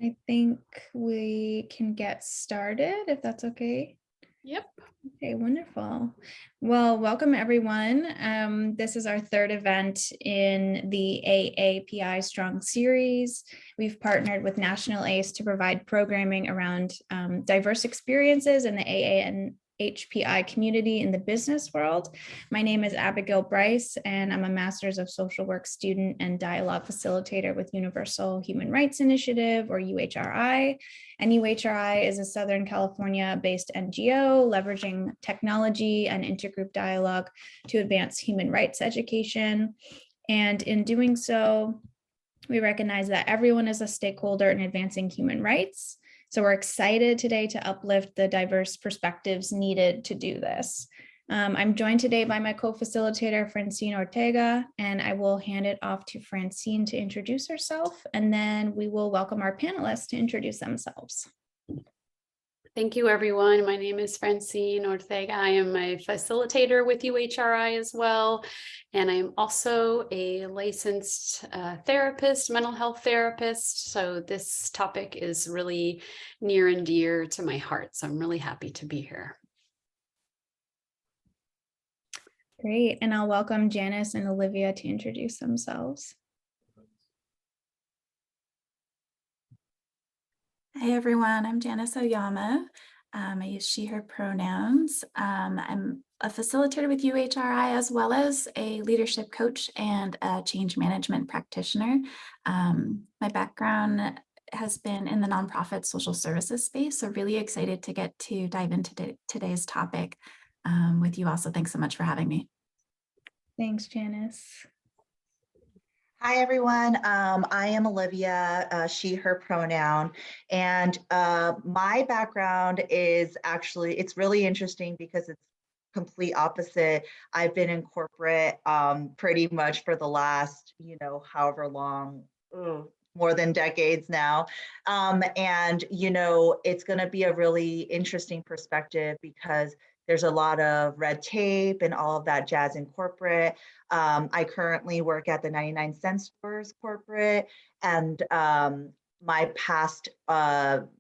I think we can get started if that's okay. Yep. Okay, wonderful. Well, welcome everyone. This is our third event in the AAPI Strong series. We've partnered with National ACE to provide programming around diverse experiences in the AA and HPI community in the business world. My name is Abigail Bryce, and I'm a Master's of Social Work student and dialogue facilitator with Universal Human Rights Initiative, or UHRI. And UHRI is a Southern California-based NGO leveraging technology and intergroup dialogue to advance human rights education. And in doing so, we recognize that everyone is a stakeholder in advancing human rights. So we're excited today to uplift the diverse perspectives needed to do this. I'm joined today by my co-facilitator, Francine Ortega, and I will hand it off to Francine to introduce herself, and then we will welcome our panelists to introduce themselves. Thank you, everyone. My name is Francine Ortega. I am a facilitator with UHRI as well. And I'm also a licensed therapist, mental health therapist. So this topic is really near and dear to my heart. So I'm really happy to be here. Great. And I'll welcome Janice and Olivia to introduce themselves. Hi, everyone. I'm Janice Oyama. I use she, her pronouns. I'm a facilitator with UHRI as well as a leadership coach and a change management practitioner. My background has been in the nonprofit social services space, so really excited to get to dive into today's topic with you also. Thanks so much for having me. Thanks, Janice. Hi, everyone. I am Olivia, she, her pronoun. And my background is actually, it's really interesting because it's complete opposite. I've been in corporate pretty much for the last, however long, more than decades now. And, it's going to be a really interesting perspective because there's a lot of red tape and all of that jazz in corporate. I currently work at the 99-cent stores corporate, and my past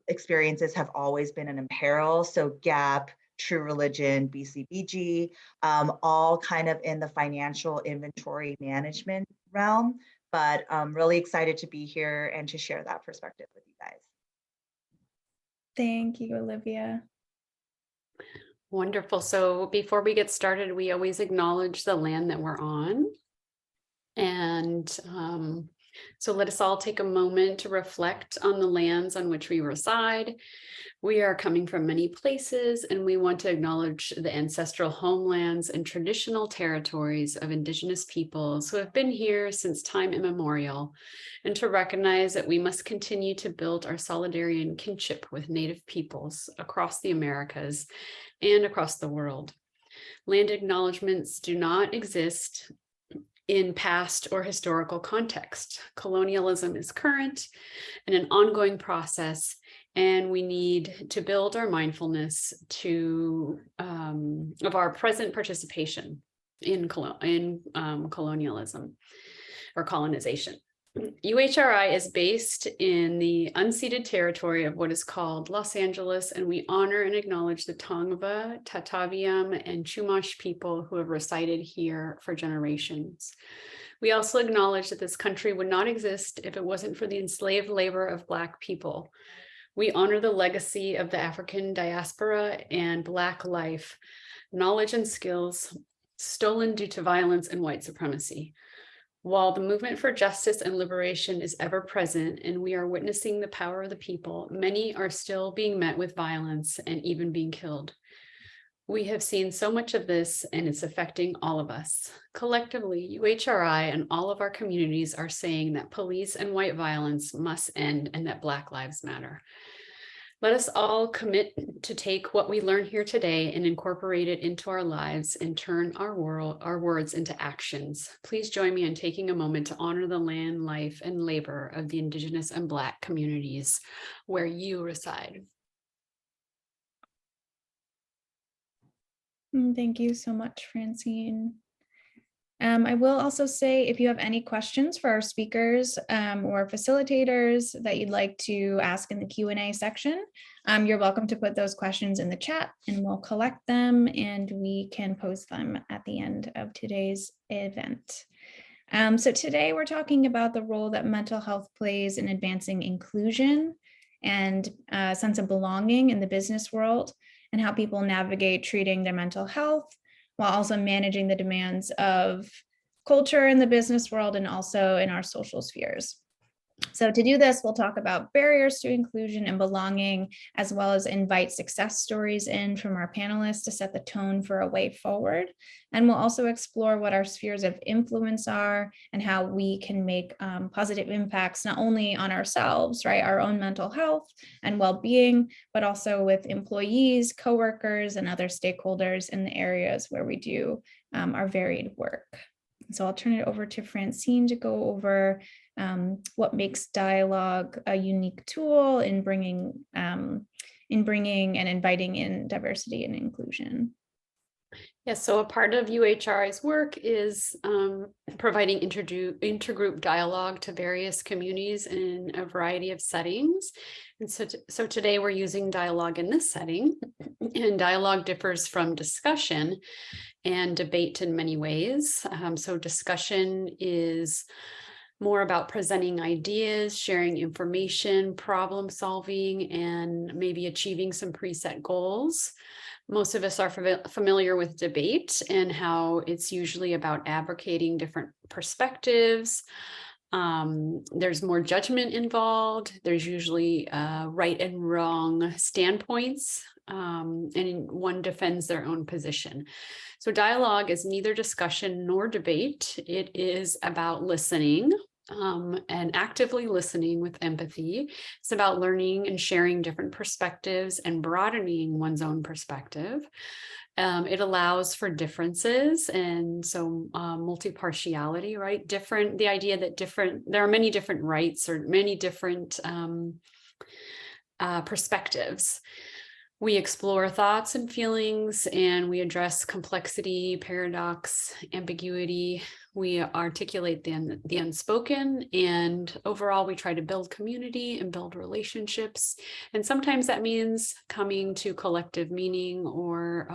experiences have always been in apparel, so Gap, True Religion, BCBG, all kind of in the financial inventory management realm. But I'm really excited to be here and to share that perspective with you guys. Thank you, Olivia. Wonderful. So before we get started, we always acknowledge the land that we're on. And so let us all take a moment to reflect on the lands on which we reside. We are coming from many places, and we want to acknowledge the ancestral homelands and traditional territories of Indigenous peoples who have been here since time immemorial, and to recognize that we must continue to build our solidarity and kinship with Native peoples across the Americas and across the world. Land acknowledgements do not exist in past or historical context. Colonialism is current and an ongoing process, and we need to build our mindfulness of our present participation in colonialism or colonization. UHRI is based in the unceded territory of what is called Los Angeles, and we honor and acknowledge the Tongva, Tataviam, and Chumash people who have resided here for generations. We also acknowledge that this country would not exist if it wasn't for the enslaved labor of Black people. We honor the legacy of the African diaspora and Black life, knowledge and skills stolen due to violence and white supremacy. While the movement for justice and liberation is ever present and we are witnessing the power of the people, many are still being met with violence and even being killed. We have seen so much of this, and it's affecting all of us. Collectively, UHRI and all of our communities are saying that police and white violence must end and that Black lives matter. Let us all commit to take what we learn here today and incorporate it into our lives and turn our words into actions. Please join me in taking a moment to honor the land, life, and labor of the Indigenous and Black communities where you reside. Thank you so much, Francine. I will also say, if you have any questions for our speakers or facilitators that you'd like to ask in the Q&A section, you're welcome to put those questions in the chat and we'll collect them and we can post them at the end of today's event. So today we're talking about the role that mental health plays in advancing inclusion and a sense of belonging in the business world, and how people navigate treating their mental health while also managing the demands of culture in the business world and also in our social spheres. So to do this, we'll talk about barriers to inclusion and belonging, as well as invite success stories in from our panelists to set the tone for a way forward. And we'll also explore what our spheres of influence are and how we can make positive impacts, not only on ourselves, right, our own mental health and well-being, but also with employees, coworkers, and other stakeholders in the areas where we do our varied work. So I'll turn it over to Francine to go over what makes dialogue a unique tool in bringing and inviting in diversity and inclusion. Yes, so a part of UHRI's work is providing intergroup dialogue to various communities in a variety of settings. And so today we're using dialogue in this setting, and dialogue differs from discussion and debate in many ways. So discussion is more about presenting ideas, sharing information, problem solving, and maybe achieving some preset goals. Most of us are familiar with debate and how it's usually about advocating different perspectives. There's more judgment involved. There's usually right and wrong standpoints, and one defends their own position. So dialogue is neither discussion nor debate. It is about listening and actively listening with empathy. It's about learning and sharing different perspectives and broadening one's own perspective. It allows for differences, and so multi-partiality, right? The idea that there are many different rights or many different perspectives. We explore thoughts and feelings, and we address complexity, paradox, ambiguity. We articulate the unspoken, and overall we try to build community and build relationships. And sometimes that means coming to collective meaning or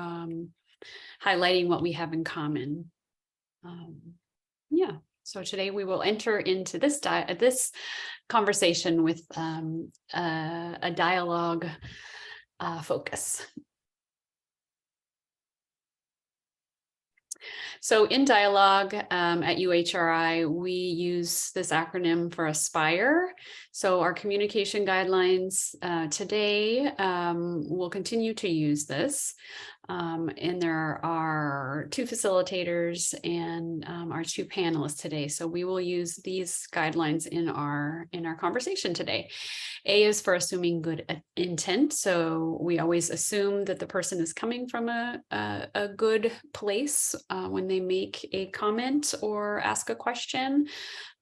highlighting what we have in common. Yeah. So today we will enter into this conversation with a dialogue focus. So in dialogue at UHRI, we use this acronym for ASPIRE. So our communication guidelines today will continue to use this. And there are two facilitators and our two panelists today. So we will use these guidelines in our conversation today. A is for assuming good intent. So we always assume that the person is coming from a good place when they make a comment or ask a question.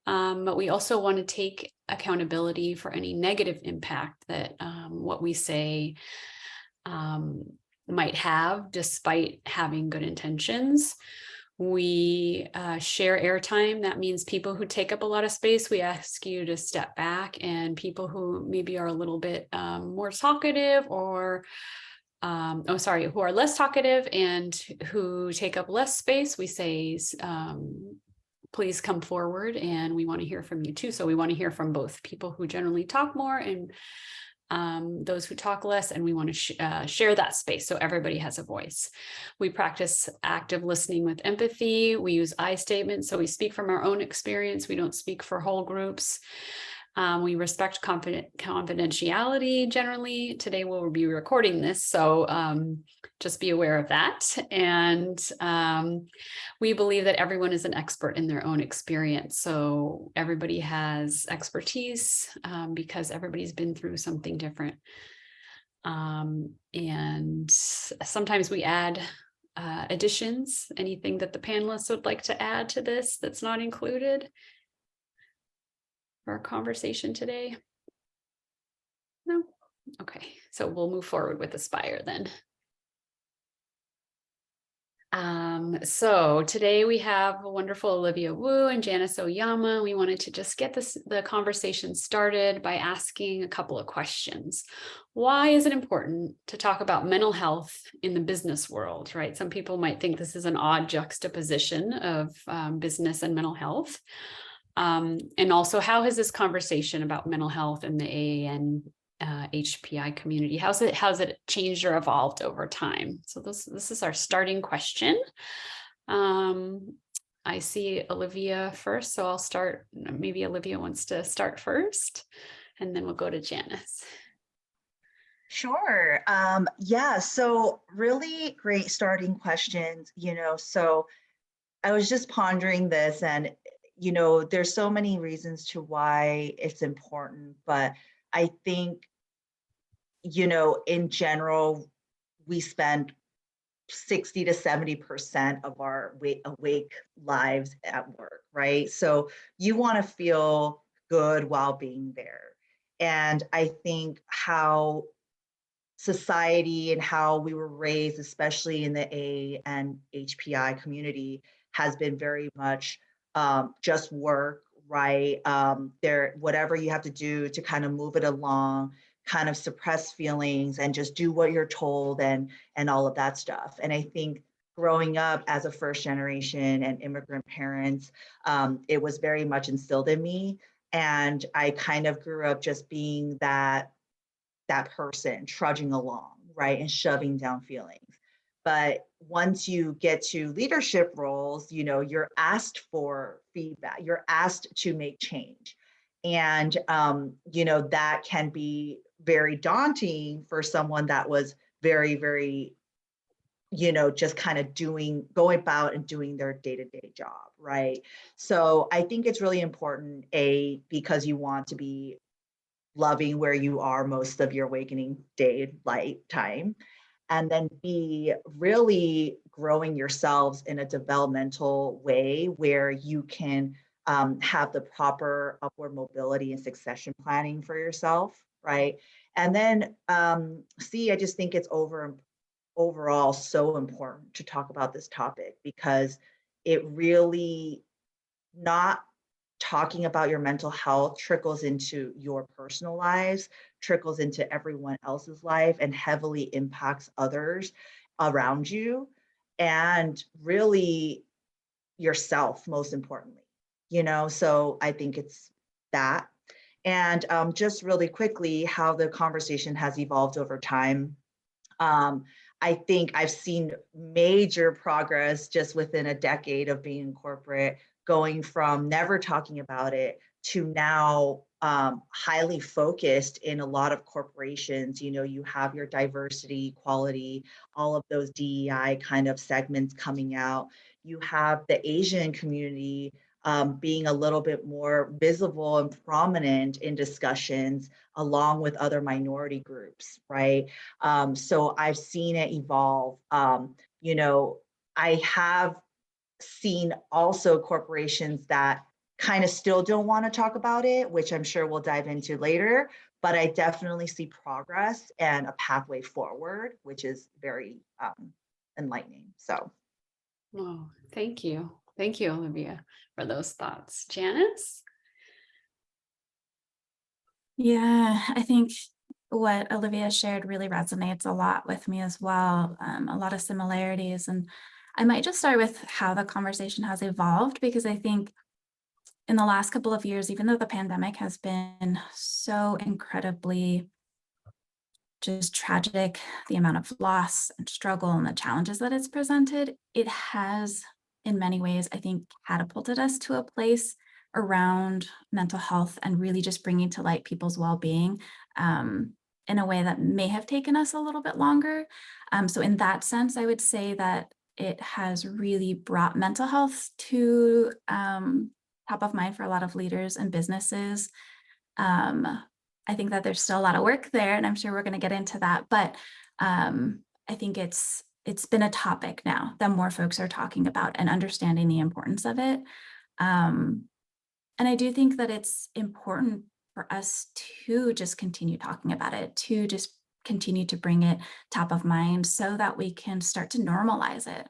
But we also want to take accountability for any negative impact that what we say might have, despite having good intentions. We share airtime. That means people who take up a lot of space, we ask you to step back, and people who maybe are a little bit more talkative or who are less talkative and who take up less space, we say, please come forward, and we want to hear from you too. So we want to hear from both people who generally talk more and those who talk less, and we want to share that space so everybody has a voice. We practice active listening with empathy. We use I statements, so we speak from our own experience. We don't speak for whole groups. We respect confidentiality generally. Today we'll be recording this, so just be aware of that. And we believe that everyone is an expert in their own experience. So everybody has expertise because everybody's been through something different. And sometimes we add additions, anything that the panelists would like to add to this that's not included for our conversation today? No? Okay, so we'll move forward with Aspire then. So today we have a wonderful Olivia Wu and Janice Oyama. We wanted to just get the conversation started by asking a couple of questions. Why is it important to talk about mental health in the business world, right? Some people might think this is an odd juxtaposition of business and mental health. And also, how has this conversation about mental health in the AAN HPI community, how's it changed or evolved over time? So this is our starting question. I see Olivia first, so I'll start. Maybe Olivia wants to start first, and then we'll go to Janice. Sure. Yeah, so really great starting questions, so I was just pondering this, and there's so many reasons to why it's important, but I think in general, we spend 60 to 70% of our awake lives at work, right? So you want to feel good while being there. And I think how society and how we were raised, especially in the A and HPI community, has been very much just work, right? Whatever you have to do to kind of move it along, kind of suppress feelings and just do what you're told and all of that stuff. And I think growing up as a first generation and immigrant parents, it was very much instilled in me. And I kind of grew up just being that person trudging along, right, and shoving down feelings. But once you get to leadership roles, you're asked for feedback, you're asked to make change. And, that can be very daunting for someone that was very, very, just kind of going about and doing their day-to-day job, right? So I think it's really important, because you want to be loving where you are most of your awakening day lifetime, and then B, really growing yourselves in a developmental way where you can have the proper upward mobility and succession planning for yourself, right? And then C, I just think it's overall so important to talk about this topic, because it really, not talking about your mental health trickles into your personal lives, trickles into everyone else's life, and heavily impacts others around you, and really yourself, most importantly. So I think it's that. And just really quickly, how the conversation has evolved over time. I think I've seen major progress just within a decade of being in corporate, going from never talking about it to now highly focused in a lot of corporations. You have your diversity, equality, all of those DEI kind of segments coming out. You have the Asian community being a little bit more visible and prominent in discussions along with other minority groups, right? So I've seen it evolve. I have seen also corporations that kind of still don't want to talk about it, which I'm sure we'll dive into later, but I definitely see progress and a pathway forward, which is very enlightening. So. Oh, thank you. Thank you, Olivia, for those thoughts. Janice? Yeah, I think what Olivia shared really resonates a lot with me as well. A lot of similarities. And I might just start with how the conversation has evolved, because I think in the last couple of years, even though the pandemic has been so incredibly just tragic, the amount of loss and struggle and the challenges that it's presented, it has in many ways, I think, catapulted us to a place around mental health and really just bringing to light people's well-being in a way that may have taken us a little bit longer. So in that sense, I would say that it has really brought mental health to top of mind for a lot of leaders and businesses. I think that there's still a lot of work there, and I'm sure we're going to get into that. But I think it's been a topic now that more folks are talking about and understanding the importance of it. And I do think that it's important for us to just continue talking about it, to just continue to bring it top of mind so that we can start to normalize it,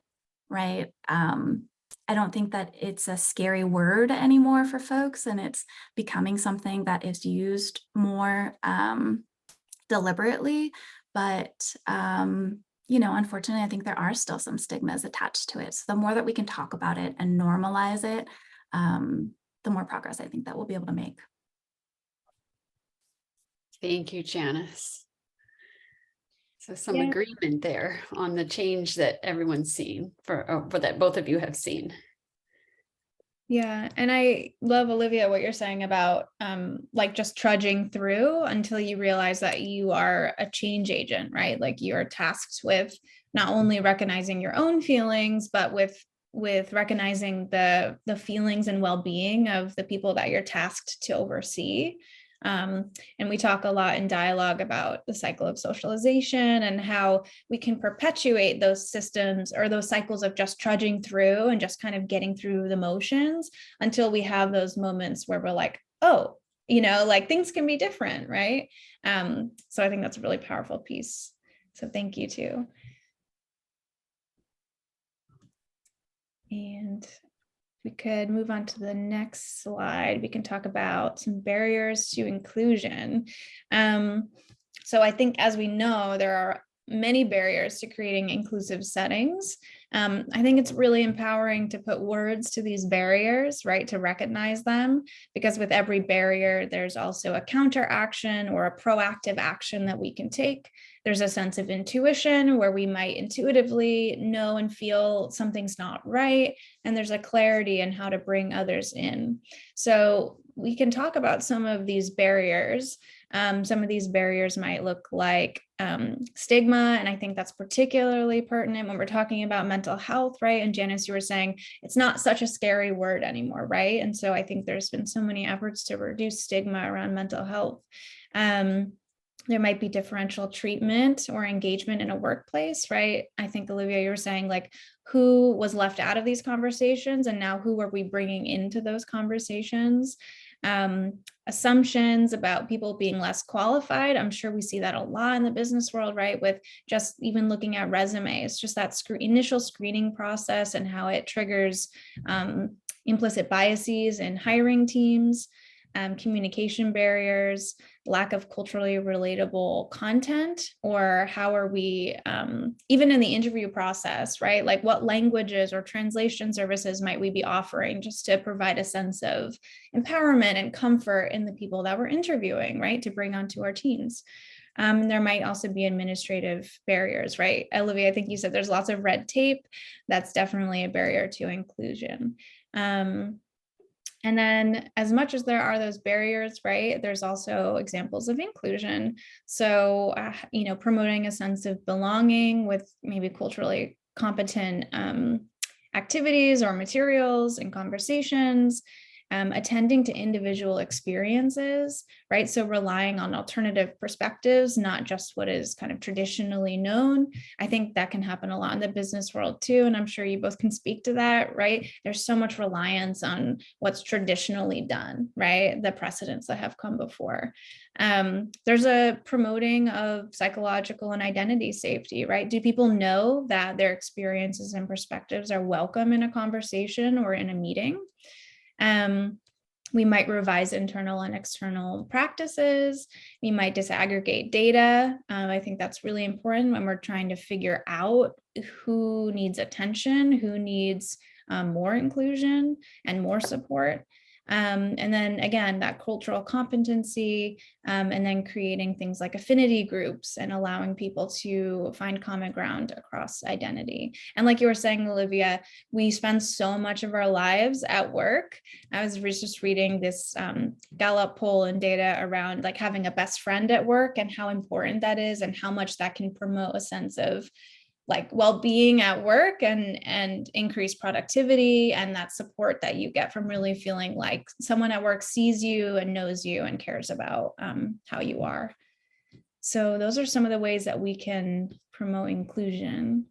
right? I don't think that it's a scary word anymore for folks, and it's becoming something that is used more deliberately. But, unfortunately, I think there are still some stigmas attached to it. So the more that we can talk about it and normalize it, the more progress I think that we'll be able to make. Thank you, Janice. So some Yeah. agreement there on the change that everyone's seen or that both of you have seen. Yeah. And I love, Olivia, what you're saying about like just trudging through until you realize that you are a change agent, right? Like you are tasked with not only recognizing your own feelings, but with recognizing the feelings and well-being of the people that you're tasked to oversee. And we talk a lot in dialogue about the cycle of socialization and how we can perpetuate those systems or those cycles of just trudging through and just kind of getting through the motions until we have those moments where we're like, oh, like things can be different, right? So I think that's a really powerful piece. So thank you too. And we could move on to the next slide. We can talk about some barriers to inclusion. So I think, as we know, there are many barriers to creating inclusive settings. I think it's really empowering to put words to these barriers, right? To recognize them, because with every barrier, there's also a counteraction or a proactive action that we can take. There's a sense of intuition where we might intuitively know and feel something's not right. And there's a clarity in how to bring others in. So we can talk about some of these barriers. Some of these barriers might look like stigma, and I think that's particularly pertinent when we're talking about mental health, right? And Janice, you were saying it's not such a scary word anymore, right? And so I think there's been so many efforts to reduce stigma around mental health. There might be differential treatment or engagement in a workplace, right? I think, Olivia, you were saying like who was left out of these conversations and now who are we bringing into those conversations? Assumptions about people being less qualified. I'm sure we see that a lot in the business world, right? With just even looking at resumes, just that initial screening process and how it triggers implicit biases in hiring teams. Communication barriers, lack of culturally relatable content, or how are we, even in the interview process, right? Like what languages or translation services might we be offering just to provide a sense of empowerment and comfort in the people that we're interviewing, right? To bring onto our teams. There might also be administrative barriers, right? Olivia, I think you said there's lots of red tape. That's definitely a barrier to inclusion. And then as much as there are those barriers, right, there's also examples of inclusion. So, promoting a sense of belonging with maybe culturally competent activities or materials and conversations, attending to individual experiences, right? So relying on alternative perspectives, not just what is kind of traditionally known. I think that can happen a lot in the business world too. And I'm sure you both can speak to that, right? There's so much reliance on what's traditionally done, right? The precedents that have come before. There's a promoting of psychological and identity safety, right? Do people know that their experiences and perspectives are welcome in a conversation or in a meeting? We might revise internal and external practices. We might disaggregate data. I think that's really important when we're trying to figure out who needs attention, who needs more inclusion and more support. And then again, that cultural competency, and then creating things like affinity groups and allowing people to find common ground across identity. And like you were saying, Olivia, we spend so much of our lives at work. I was just reading this Gallup poll and data around like having a best friend at work and how important that is and how much that can promote a sense of like well-being at work and increase productivity and that support that you get from really feeling like someone at work sees you and knows you and cares about how you are. So those are some of the ways that we can promote inclusion.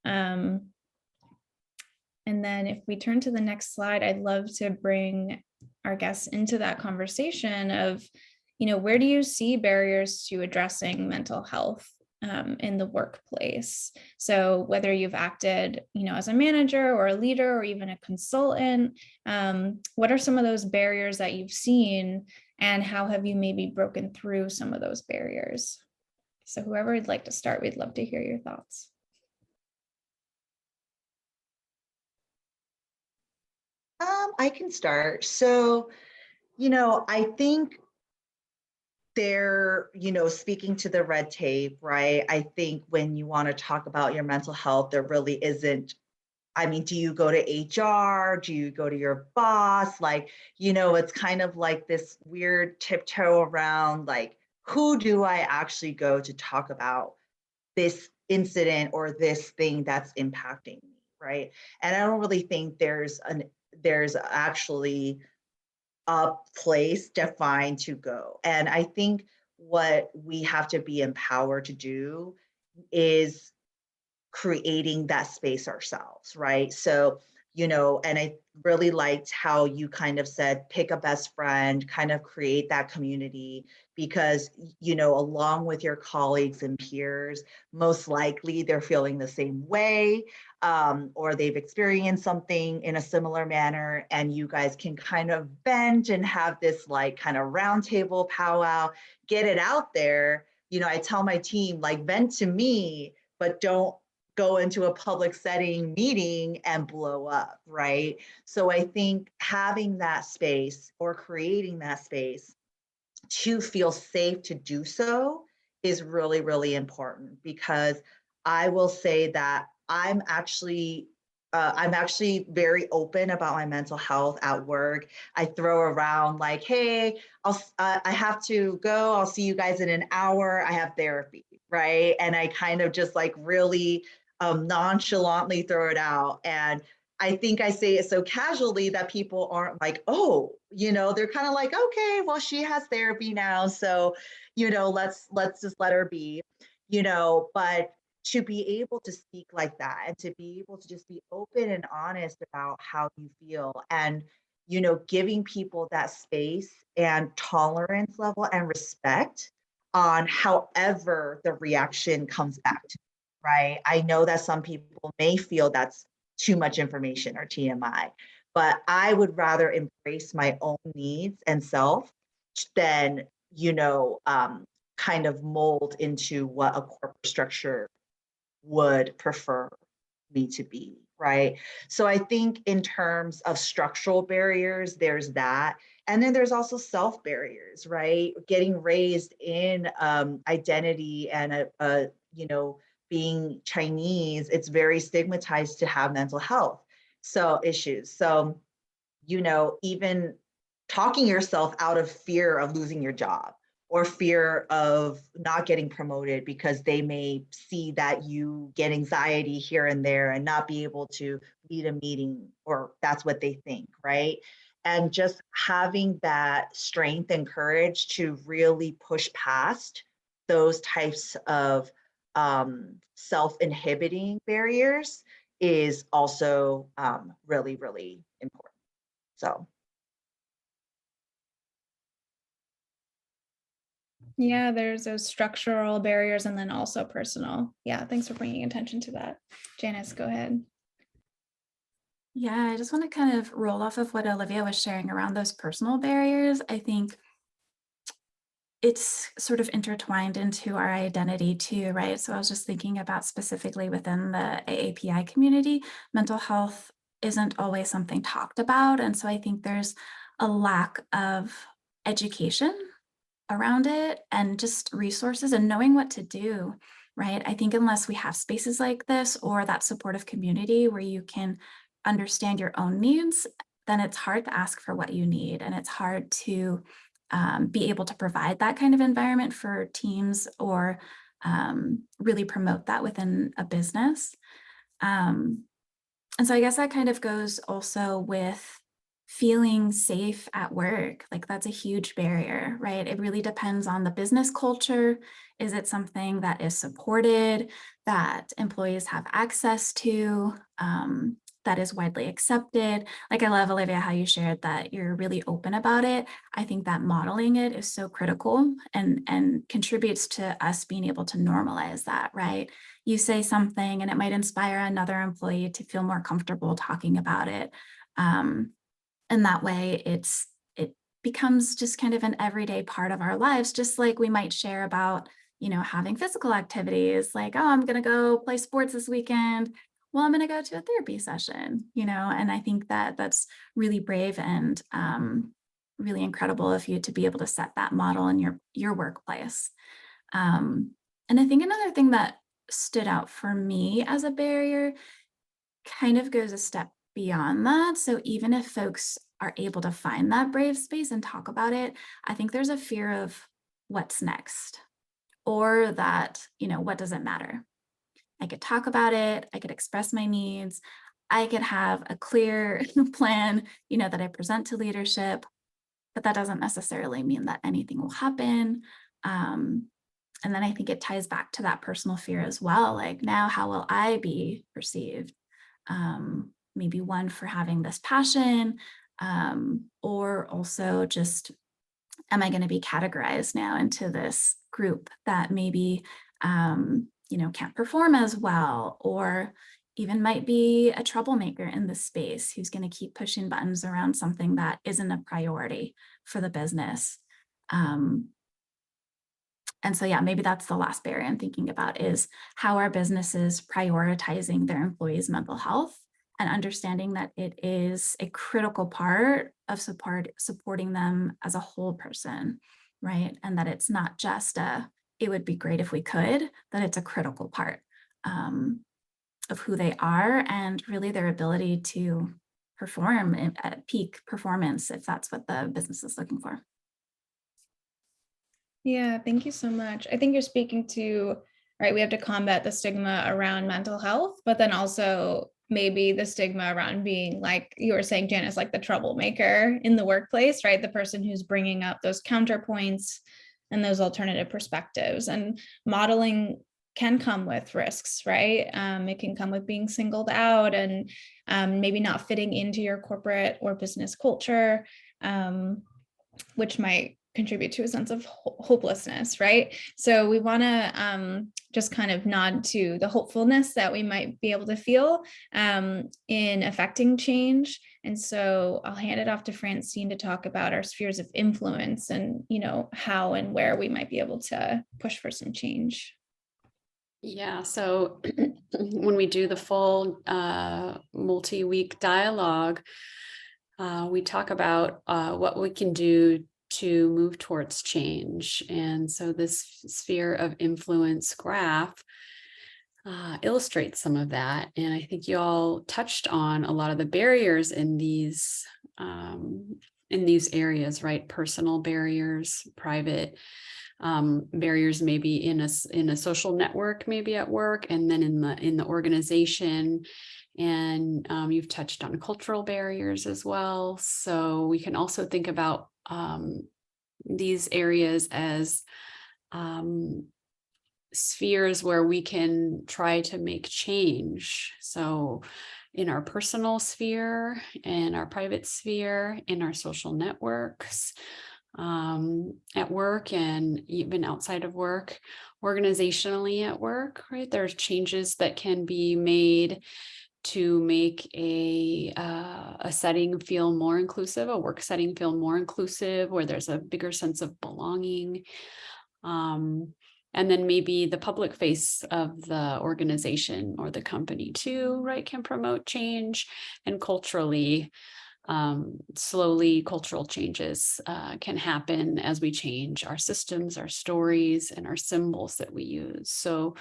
And then if we turn to the next slide, I'd love to bring our guests into that conversation of, where do you see barriers to addressing mental health in the workplace. So whether you've acted, as a manager or a leader or even a consultant, what are some of those barriers that you've seen, and how have you maybe broken through some of those barriers? So whoever would like to start, we'd love to hear your thoughts. I can start. So, I think speaking to the red tape, right? I think when you want to talk about your mental health, there really isn't. I mean, do you go to HR? Do you go to your boss? Like, it's kind of like this weird tiptoe around, like, who do I actually go to talk about this incident or this thing that's impacting me, right? And I don't really think there's actually a place defined to go. And I think what we have to be empowered to do is creating that space ourselves, right? So, and I really liked how you kind of said, pick a best friend, kind of create that community, because, along with your colleagues and peers, most likely they're feeling the same way, or they've experienced something in a similar manner, and you guys can kind of vent and have this like kind of roundtable powwow, get it out there. I tell my team, like, vent to me, but don't go into a public setting meeting and blow up, right? So I think having that space or creating that space to feel safe to do so is really, really important, because I will say that I'm actually very open about my mental health at work. I throw around like, hey, I have to go. I'll see you guys in an hour. I have therapy, right? And I kind of just like really nonchalantly throw it out. And I think I say it so casually that people aren't like, oh, they're kind of like, okay, well, she has therapy now, so, let's just let her be, but to be able to speak like that and to be able to just be open and honest about how you feel, and, giving people that space and tolerance level and respect on however the reaction comes back to, right? I know that some people may feel that's too much information or TMI, but I would rather embrace my own needs and self than, kind of mold into what a corporate structure would prefer me to be, right? So I think in terms of structural barriers, there's that. And then there's also self barriers, right? Getting raised in identity and being Chinese, it's very stigmatized to have mental health issues. So, even talking yourself out of fear of losing your job or fear of not getting promoted because they may see that you get anxiety here and there and not be able to lead a meeting, or that's what they think, right? And just having that strength and courage to really push past those types of self-inhibiting barriers is also really, really important. So. Yeah, there's those structural barriers and then also personal. Yeah, thanks for bringing attention to that. Janice, go ahead. Yeah, I just want to kind of roll off of what Olivia was sharing around those personal barriers. I think it's sort of intertwined into our identity too, right? So I was just thinking about specifically within the AAPI community, mental health isn't always something talked about. And so I think there's a lack of education around it and just resources and knowing what to do, right? I think unless we have spaces like this or that supportive community where you can understand your own needs, then it's hard to ask for what you need. And it's hard to be able to provide that kind of environment for teams or really promote that within a business. And so I guess that kind of goes also with feeling safe at work. Like that's a huge barrier, right? It really depends on the business culture. Is it something that is supported, that employees have access to? that is widely accepted. Like, I love, Olivia, how you shared that you're really open about it. I think that modeling it is so critical and contributes to us being able to normalize that, right? You say something and it might inspire another employee to feel more comfortable talking about it. And that way it becomes just kind of an everyday part of our lives, just like we might share about, having physical activities, like, oh, I'm going to go play sports this weekend. Well, I'm going to go to a therapy session, and I think that that's really brave and really incredible of you to be able to set that model in your workplace. And I think another thing that stood out for me as a barrier kind of goes a step beyond that. So even if folks are able to find that brave space and talk about it, I think there's a fear of what's next, or that, what does it matter? I could talk about it, I could express my needs, I could have a clear plan, that I present to leadership, but that doesn't necessarily mean that anything will happen. And then I think it ties back to that personal fear as well. Like, now, how will I be perceived? Maybe one, for having this passion, or also just, am I going to be categorized now into this group that maybe, can't perform as well, or even might be a troublemaker in this space who's going to keep pushing buttons around something that isn't a priority for the business. And so, yeah, maybe that's the last barrier I'm thinking about, is how are businesses prioritizing their employees' mental health and understanding that it is a critical part of supporting them as a whole person, right? And that it's not just it would be great if we could, that it's a critical part of who they are and really their ability to perform at peak performance, if that's what the business is looking for. Yeah, thank you so much. I think you're speaking to, right, we have to combat the stigma around mental health, but then also maybe the stigma around being, like you were saying, Janice, like the troublemaker in the workplace, right? The person who's bringing up those counterpoints and those alternative perspectives. And modeling can come with risks, right? It can come with being singled out and maybe not fitting into your corporate or business culture, which might contribute to a sense of hopelessness, right? So we want to just kind of nod to the hopefulness that we might be able to feel in affecting change. And so I'll hand it off to Francine to talk about our spheres of influence and, how and where we might be able to push for some change. Yeah, so when we do the full multi-week dialogue, we talk about what we can do to move towards change. And so this sphere of influence graph illustrates some of that. And I think you all touched on a lot of the barriers in these areas, right? Personal barriers, private barriers, maybe in a social network, maybe at work, and then in the organization. And you've touched on cultural barriers as well. So we can also think about these areas as spheres where we can try to make change. So in our personal sphere, in our private sphere, in our social networks, at work, and even outside of work, organizationally at work, right? There's changes that can be made to make a setting feel more inclusive, a work setting feel more inclusive, where there's a bigger sense of belonging. And then maybe the public face of the organization or the company too, right, can promote change. And culturally, slowly cultural changes can happen as we change our systems, our stories, and our symbols that we use. So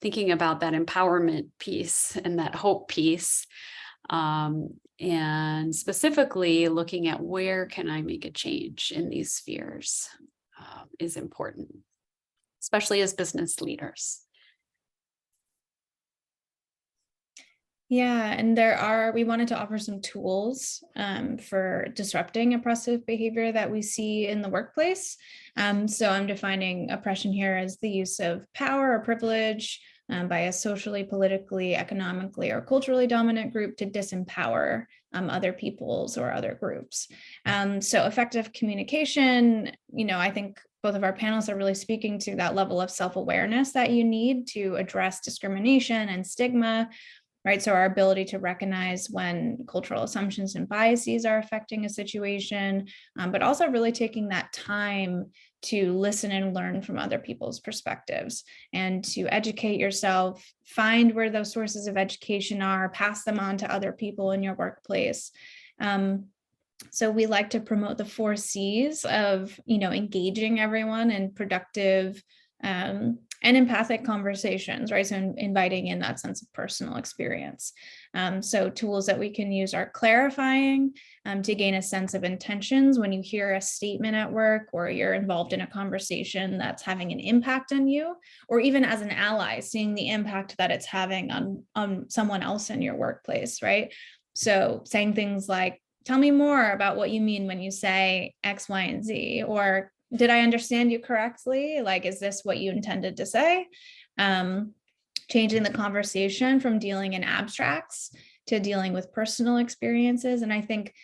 thinking about that empowerment piece and that hope piece, and specifically looking at where can I make a change in these spheres is important, especially as business leaders. Yeah, and we wanted to offer some tools for disrupting oppressive behavior that we see in the workplace. So I'm defining oppression here as the use of power or privilege by a socially, politically, economically, or culturally dominant group to disempower other peoples or other groups. So effective communication, I think both of our panels are really speaking to that level of self-awareness that you need to address discrimination and stigma, right? So our ability to recognize when cultural assumptions and biases are affecting a situation, but also really taking that time to listen and learn from other people's perspectives and to educate yourself, find where those sources of education are, pass them on to other people in your workplace. So we like to promote the 4 C's of, engaging everyone in productive and empathic conversations, right? So inviting in that sense of personal experience. So tools that we can use are clarifying to gain a sense of intentions when you hear a statement at work or you're involved in a conversation that's having an impact on you, or even as an ally, seeing the impact that it's having on someone else in your workplace, right? So saying things like, tell me more about what you mean when you say X, Y, and Z, or did I understand you correctly? Like, is this what you intended to say? Changing the conversation from dealing in abstracts to dealing with personal experiences. And I think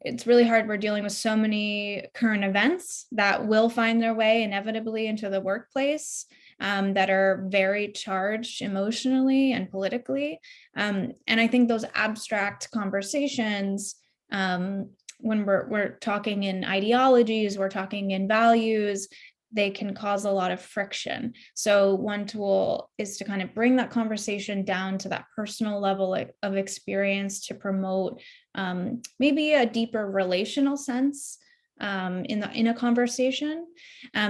it's really hard. We're dealing with so many current events that will find their way inevitably into the workplace that are very charged emotionally and politically. And I think those abstract conversations, when we're talking in ideologies, we're talking in values, they can cause a lot of friction. So one tool is to kind of bring that conversation down to that personal level of experience to promote maybe a deeper relational sense in a conversation.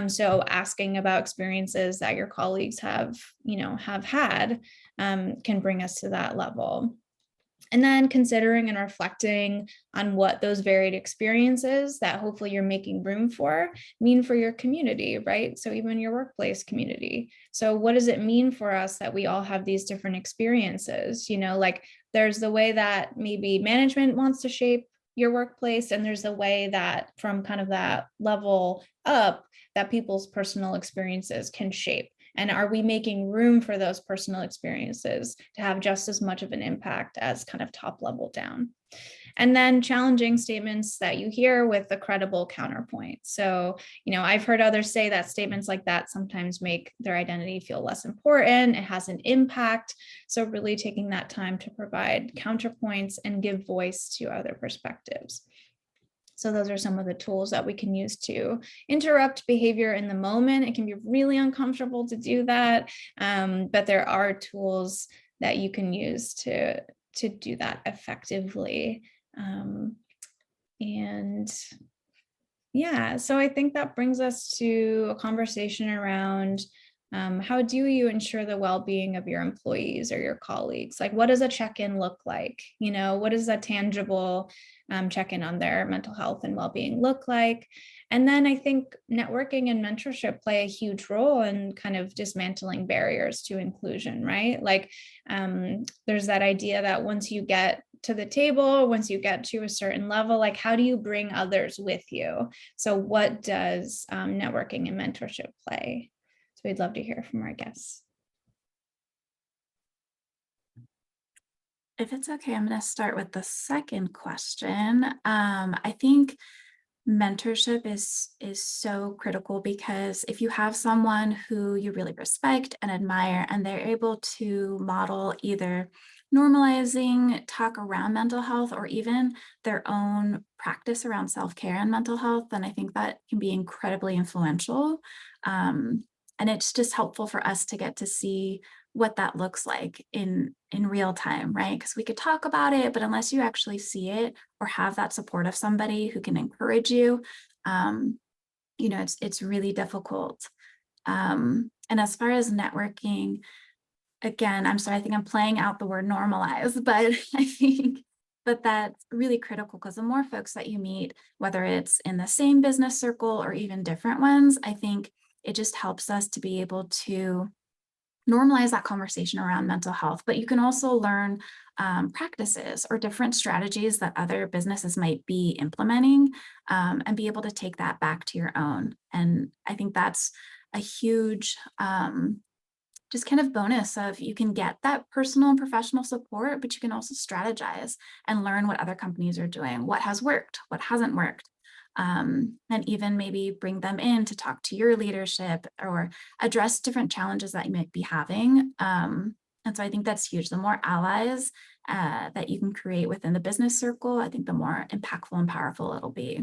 So asking about experiences that your colleagues have had can bring us to that level. And then considering and reflecting on what those varied experiences that hopefully you're making room for mean for your community, right? So even your workplace community. So what does it mean for us that we all have these different experiences? Like there's the way that maybe management wants to shape your workplace, and there's a way that from kind of that level up that people's personal experiences can shape. And are we making room for those personal experiences to have just as much of an impact as kind of top level down? And then challenging statements that you hear with a credible counterpoint. So, I've heard others say that statements like that sometimes make their identity feel less important. It has an impact. So really taking that time to provide counterpoints and give voice to other perspectives. So those are some of the tools that we can use to interrupt behavior in the moment. It can be really uncomfortable to do that, but there are tools that you can use to do that effectively. And yeah, so I think that brings us to a conversation around how do you ensure the well-being of your employees or your colleagues? Like, what does a check-in look like? What is a tangible check-in on their mental health and well-being look like? And then I think networking and mentorship play a huge role in kind of dismantling barriers to inclusion, right? Like there's that idea that once you get to the table, once you get to a certain level, like how do you bring others with you? So what does networking and mentorship play? So we'd love to hear from our guests. If it's okay, I'm going to start with the second question. I think mentorship is so critical, because if you have someone who you really respect and admire and they're able to model either normalizing talk around mental health or even their own practice around self-care and mental health, then I think that can be incredibly influential. And it's just helpful for us to get to see what that looks like in real time, right? Because we could talk about it, but unless you actually see it or have that support of somebody who can encourage you, it's really difficult. And as far as networking, again, I'm sorry, I think I'm playing out the word normalize, but I think that's really critical, because the more folks that you meet, whether it's in the same business circle or even different ones, I think it just helps us to be able to normalize that conversation around mental health. But you can also learn practices or different strategies that other businesses might be implementing, and be able to take that back to your own. And I think that's a huge just kind of bonus of you can get that personal and professional support, but you can also strategize and learn what other companies are doing, what has worked, what hasn't worked. And even maybe bring them in to talk to your leadership or address different challenges that you might be having. And so I think that's huge. The more allies that you can create within the business circle, I think the more impactful and powerful it'll be.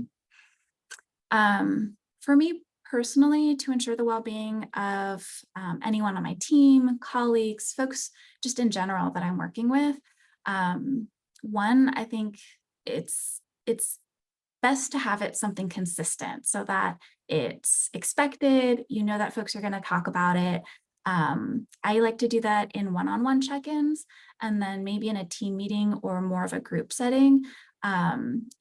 For me personally, to ensure the well-being of anyone on my team, colleagues, folks just in general that I'm working with, one, I think it's best to have it something consistent so that it's expected, you know that folks are going to talk about it. I like to do that in one-on-one check-ins, and then maybe in a team meeting or more of a group setting,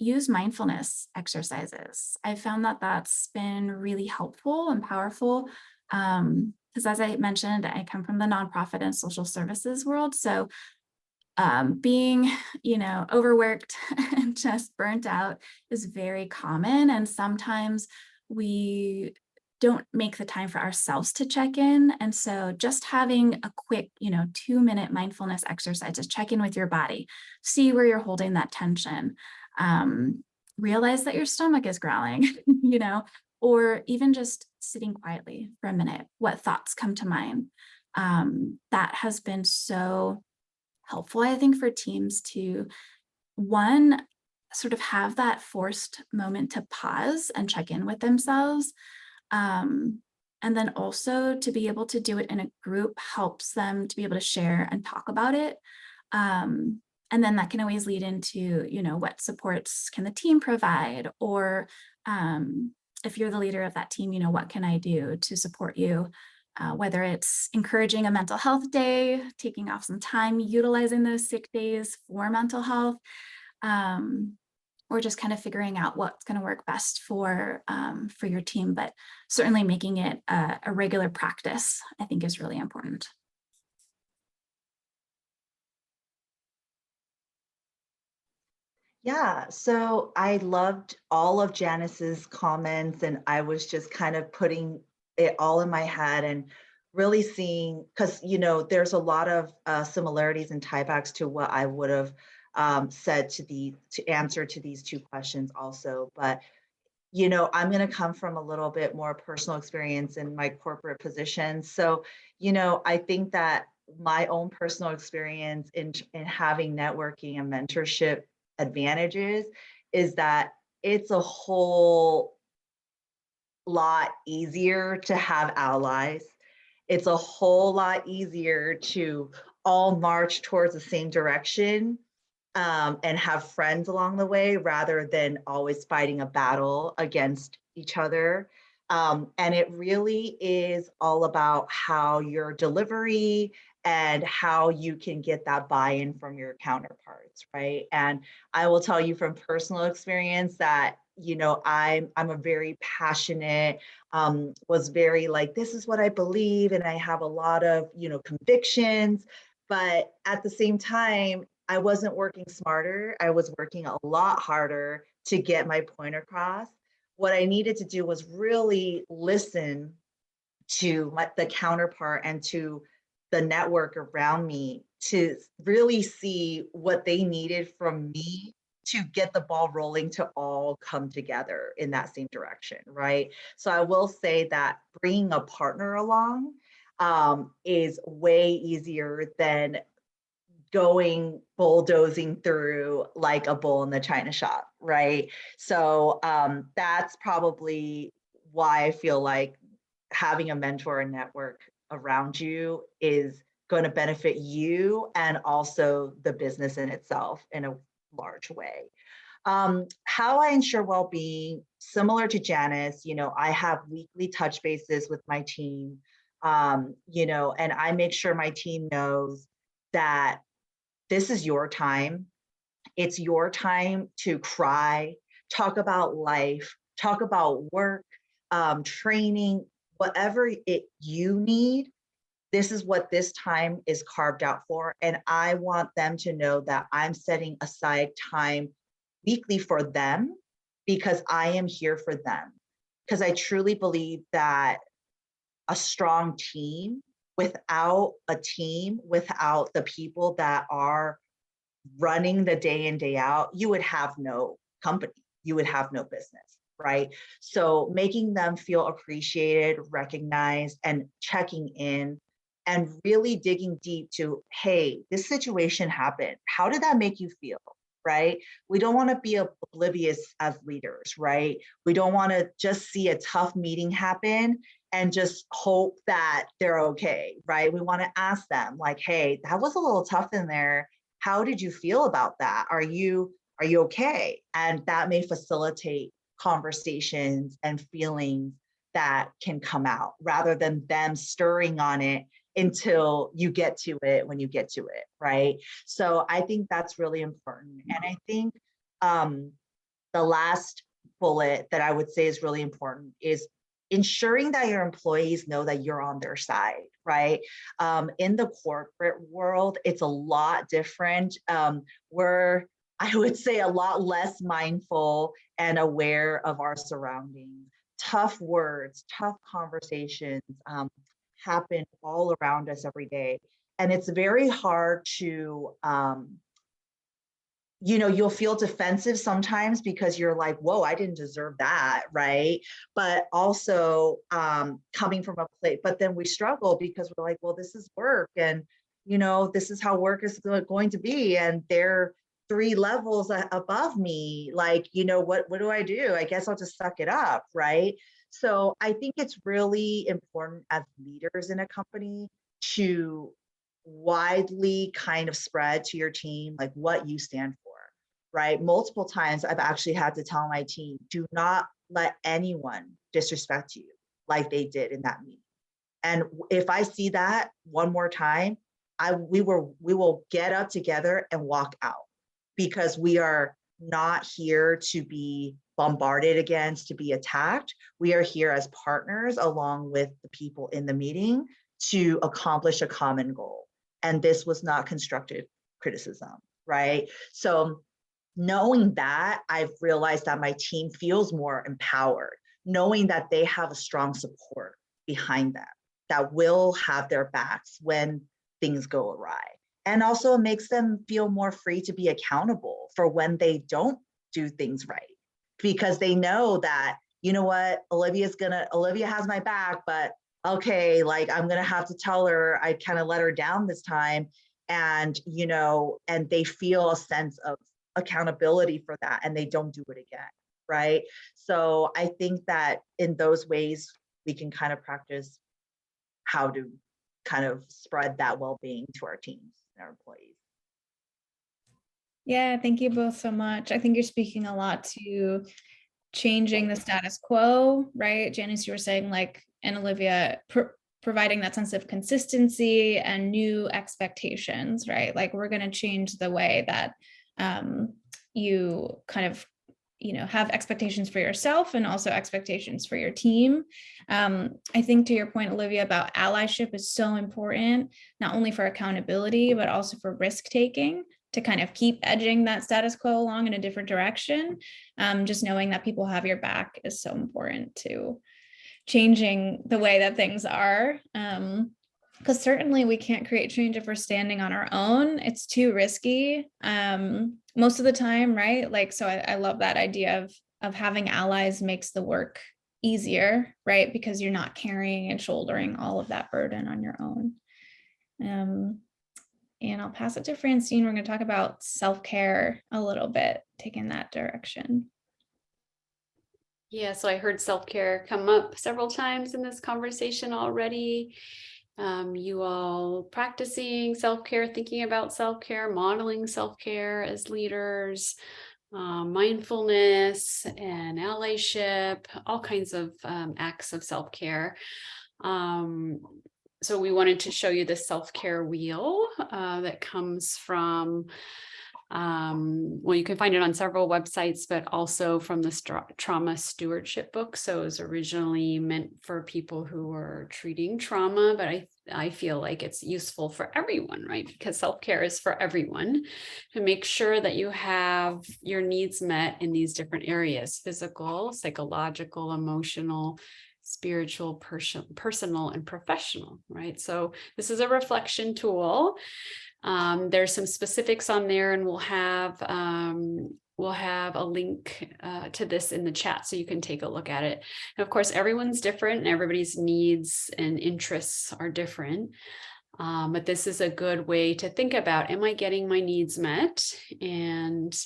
use mindfulness exercises. I've found that that's been really helpful and powerful because as I mentioned, I come from the nonprofit and social services world. So being, overworked and just burnt out is very common. And sometimes we don't make the time for ourselves to check in. And so just having a quick, 2-minute mindfulness exercise, just check in with your body, see where you're holding that tension, realize that your stomach is growling, or even just sitting quietly for a minute, what thoughts come to mind. That has been so helpful, I think, for teams to, one, sort of have that forced moment to pause and check in with themselves. And then also to be able to do it in a group helps them to be able to share and talk about it. And then that can always lead into, what supports can the team provide? Or if you're the leader of that team, what can I do to support you? Whether it's encouraging a mental health day, taking off some time, utilizing those sick days for mental health, or just kind of figuring out what's going to work best for your team. But certainly making it a regular practice, I think, is really important. Yeah, so I loved all of Janice's comments, and I was just kind of putting it all in my head and really seeing, because there's a lot of similarities and tiebacks to what I would have said to answer to these two questions also. But I'm going to come from a little bit more personal experience in my corporate position. So I think that my own personal experience in having networking and mentorship advantages is that it's a whole lot easier to have allies. It's a whole lot easier to all march towards the same direction and have friends along the way rather than always fighting a battle against each other. And it really is all about how your delivery and how you can get that buy-in from your counterparts, right? And I will tell you from personal experience that I'm a very passionate, was very like, this is what I believe, and I have a lot of convictions. But at the same time, I wasn't working smarter. I was working a lot harder to get my point across. What I needed to do was really listen to the counterpart and to the network around me to really see what they needed from me to get the ball rolling to all come together in that same direction, right? So I will say that bringing a partner along is way easier than going bulldozing through like a bull in the china shop, right? So that's probably why I feel like having a mentor and network around you is going to benefit you and also the business in itself in a large way. How I ensure well-being, similar to Janice, I have weekly touch bases with my team, and I make sure my team knows that this is your time. It's your time to cry, talk about life, talk about work, training, whatever you need. This is what this time is carved out for. And I want them to know that I'm setting aside time weekly for them because I am here for them. Because I truly believe that a strong team without a team, without the people that are running the day in, day out, you would have no company, you would have no business, right? So making them feel appreciated, recognized, and checking in and really digging deep to, hey, this situation happened. How did that make you feel? Right? We don't want to be oblivious as leaders, right? We don't want to just see a tough meeting happen and just hope that they're okay, right? We want to ask them like, hey, that was a little tough in there. How did you feel about that? Are you okay? And that may facilitate conversations and feelings that can come out rather than them stirring on it until you get to it when you get to it, right? So I think that's really important. And I think the last bullet that I would say is really important is ensuring that your employees know that you're on their side, right? In the corporate world, it's a lot different. We're, I would say, a lot less mindful and aware of our surroundings. Tough words, tough conversations happen all around us every day. And it's very hard to, you'll feel defensive sometimes because you're like, whoa, I didn't deserve that, right? But also coming from a place, but then we struggle because we're like, well, this is work and, this is how work is going to be. And they're 3 levels above me. Like, what do I do? I guess I'll just suck it up, right? So I think it's really important as leaders in a company to widely kind of spread to your team like what you stand for, right? Multiple times I've actually had to tell my team, do not let anyone disrespect you like they did in that meeting. And if I see that one more time, we will get up together and walk out, because we are not here to be bombarded against, to be attacked. We are here as partners along with the people in the meeting to accomplish a common goal. And this was not constructive criticism, right? So knowing that, I've realized that my team feels more empowered, knowing that they have a strong support behind them that will have their backs when things go awry. And also it makes them feel more free to be accountable for when they don't do things right, because they know that, you know what, Olivia has my back, but okay, like I'm gonna have to tell her I kind of let her down this time. And, and they feel a sense of accountability for that and they don't do it again, right? So I think that in those ways, we can kind of practice how to kind of spread that well-being to our teams and our employees. Yeah, thank you both so much. I think you're speaking a lot to changing the status quo, right? Janice, you were saying like, and Olivia, providing that sense of consistency and new expectations, right? Like we're going to change the way that you kind of, have expectations for yourself and also expectations for your team. I think to your point, Olivia, about allyship is so important, not only for accountability, but also for risk taking, to kind of keep edging that status quo along in a different direction. Just knowing that people have your back is so important to changing the way that things are. Because certainly we can't create change if we're standing on our own. It's too risky most of the time, right? Like, so I love that idea of having allies makes the work easier, right? Because you're not carrying and shouldering all of that burden on your own. And I'll pass it to Francine. We're going to talk about self-care a little bit, taking that direction. Yeah, so I heard self-care come up several times in this conversation already. You all practicing self-care, thinking about self-care, modeling self-care as leaders, mindfulness and allyship, all kinds of acts of self-care. So we wanted to show you the self-care wheel that comes from, well, you can find it on several websites, but also from the trauma stewardship book. So it was originally meant for people who were treating trauma, but I feel like it's useful for everyone, right? Because self-care is for everyone, to make sure that you have your needs met in these different areas: physical, psychological, emotional, spiritual, personal, and professional, right? So this is a reflection tool. There's some specifics on there, and we'll have a link to this in the chat so you can take a look at it. And of course, everyone's different and everybody's needs and interests are different. But this is a good way to think about, am I getting my needs met? And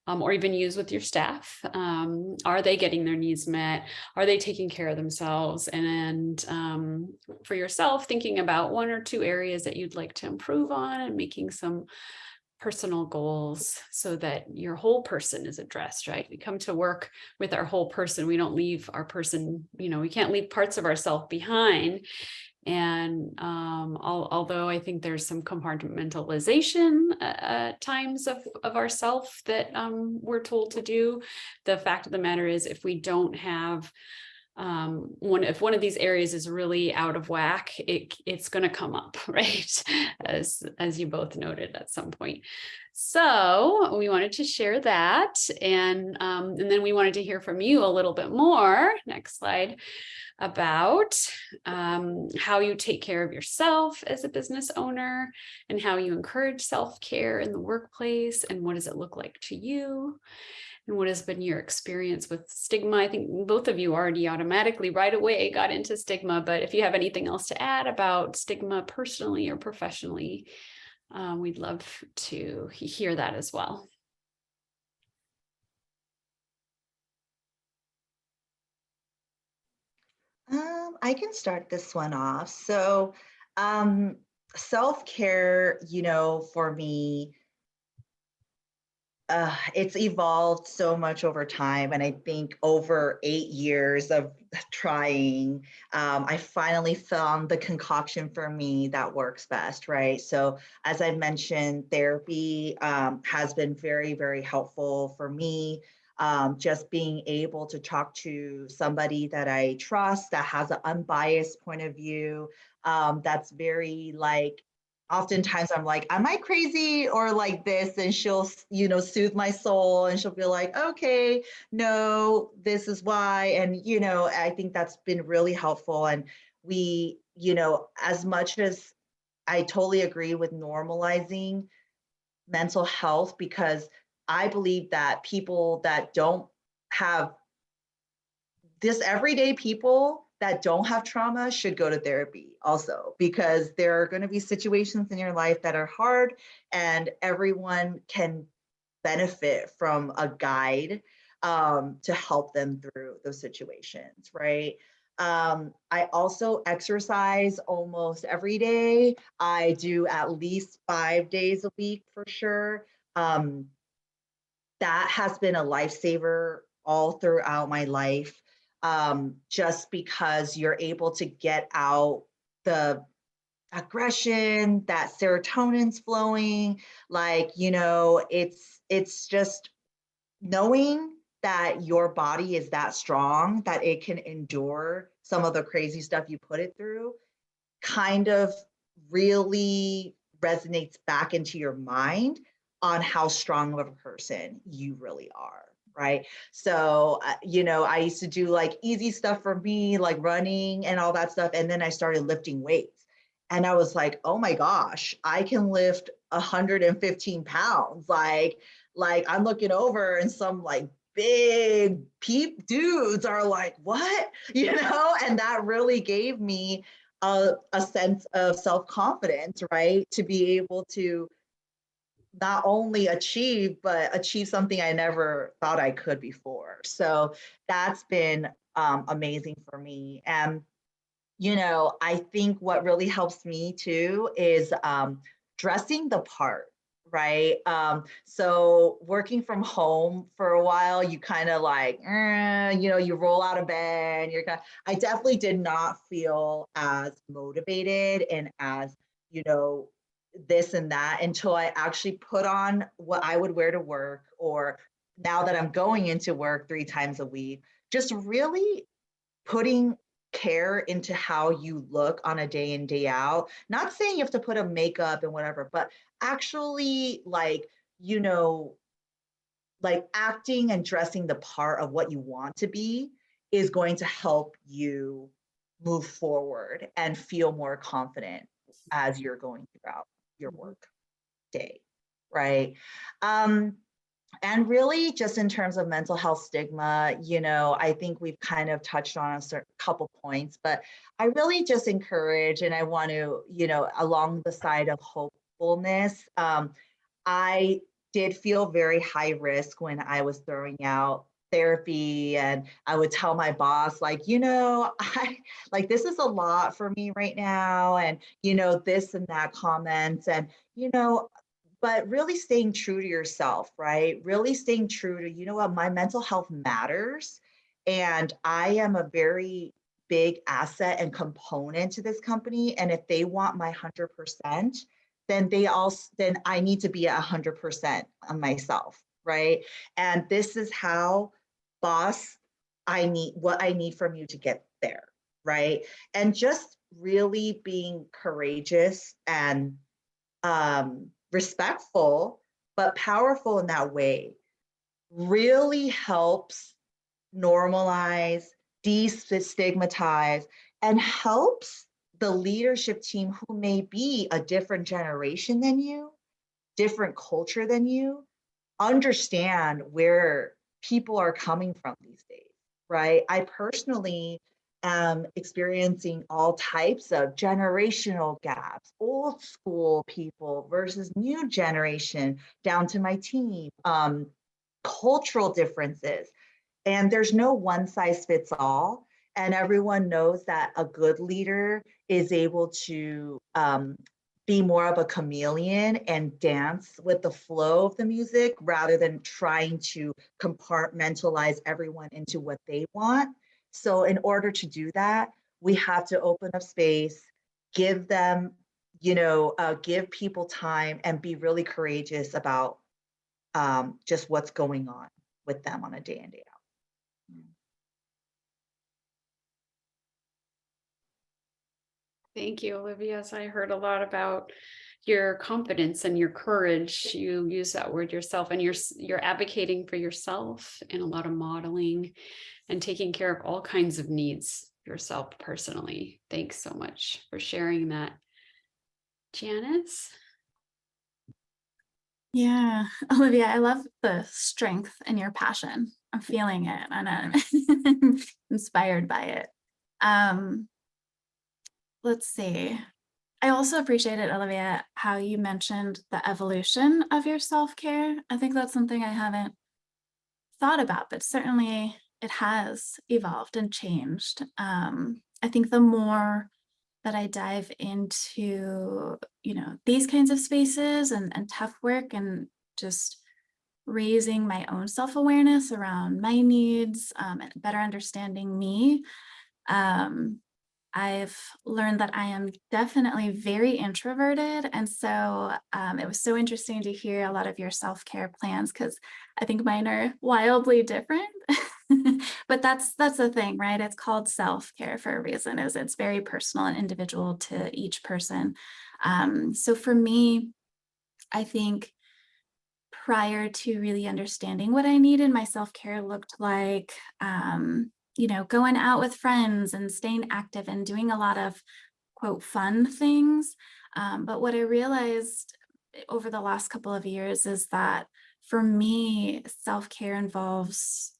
or even use with your staff. Are they getting their needs met? Are they taking care of themselves? And for yourself, thinking about 1 or 2 areas that you'd like to improve on and making some personal goals so that your whole person is addressed, right? We come to work with our whole person. We don't leave our person, we can't leave parts of ourselves behind. And although I think there's some compartmentalization at times of ourself that we're told to do, the fact of the matter is, if we don't have if one of these areas is really out of whack, it's going to come up, right? As you both noted at some point. So we wanted to share that, and then we wanted to hear from you a little bit more. Next slide. About how you take care of yourself as a business owner, and how you encourage self-care in the workplace, and what does it look like to you, and what has been your experience with stigma. I think both of you already automatically right away got into stigma, but if you have anything else to add about stigma personally or professionally, we'd love to hear that as well. I can start this one off. So self-care, for me, it's evolved so much over time. And I think over 8 years of trying, I finally found the concoction for me that works best, right? So as I mentioned, therapy has been very, very helpful for me. Just being able to talk to somebody that I trust, that has an unbiased point of view, that's very oftentimes I'm like, am I crazy or like this? And she'll, soothe my soul, and she'll be like, okay, no, this is why. And, I think that's been really helpful. And we, as much as I totally agree with normalizing mental health, because I believe that people that don't have everyday people that don't have trauma should go to therapy also, because there are going to be situations in your life that are hard, and everyone can benefit from a guide to help them through those situations, right? I also exercise almost every day. I do at least 5 days a week for sure. That has been a lifesaver all throughout my life, just because you're able to get out the aggression, that serotonin's flowing, it's just knowing that your body is that strong that it can endure some of the crazy stuff you put it through, kind of really resonates back into your mind on how strong of a person you really are, right? So, I used to do easy stuff for me, like running and all that stuff. And then I started lifting weights. And I was like, oh my gosh, I can lift 115 pounds. I'm looking over and some big peep dudes are like, what? And that really gave me a sense of self-confidence, right? To be able to not only achieve, but achieve something I never thought I could before. So that's been amazing for me. And, I think what really helps me too is dressing the part, right? So working from home for a while, you kind of you roll out of bed, I definitely did not feel as motivated and as, this and that until I actually put on what I would wear to work, or now that I'm going into work 3 times a week, just really putting care into how you look on a day in, day out. Not saying you have to put a makeup and whatever, but actually acting and dressing the part of what you want to be is going to help you move forward and feel more confident as you're going throughout your work day, right? And really just in terms of mental health stigma, I think we've kind of touched on a certain couple points, but I really just encourage, and I want to, along the side of hopefulness, I did feel very high risk when I was throwing out therapy, and I would tell my boss, like, I like, this is a lot for me right now, and this and that comments, and but really staying true to yourself, right? Really staying true to, what, my mental health matters, and I am a very big asset and component to this company, and if they want my 100%, then I need to be 100% on myself, right? And this is how, boss, what I need from you to get there, right? And just really being courageous and respectful, but powerful in that way really helps normalize, destigmatize, and helps the leadership team who may be a different generation than you, different culture than you, understand where people are coming from these days, right? I personally am experiencing all types of generational gaps, old school people versus new generation, down to my team, cultural differences. And there's no one size fits all. And everyone knows that a good leader is able to be more of a chameleon and dance with the flow of the music rather than trying to compartmentalize everyone into what they want. So in order to do that, we have to open up space, give them, give people time, and be really courageous about just what's going on with them on a day in, day out. Thank you, Olivia. So I heard a lot about your confidence and your courage. You use that word yourself, and you're advocating for yourself and a lot of modeling and taking care of all kinds of needs yourself personally. Thanks so much for sharing that. Janice? Yeah, Olivia, I love the strength and your passion. I'm feeling it, and I'm inspired by it. Let's see. I also appreciated, Olivia, how you mentioned the evolution of your self-care. I think that's something I haven't thought about, but certainly it has evolved and changed. I think the more that I dive into, these kinds of spaces and tough work and just raising my own self-awareness around my needs and better understanding me, I've learned that I am definitely very introverted. And so it was so interesting to hear a lot of your self-care plans, because I think mine are wildly different. But that's the thing, right? It's called self-care for a reason, is it's very personal and individual to each person. So for me, I think prior to really understanding what I needed, my self-care looked like going out with friends and staying active and doing a lot of, quote, fun things. But what I realized over the last couple of years is that for me, self-care involves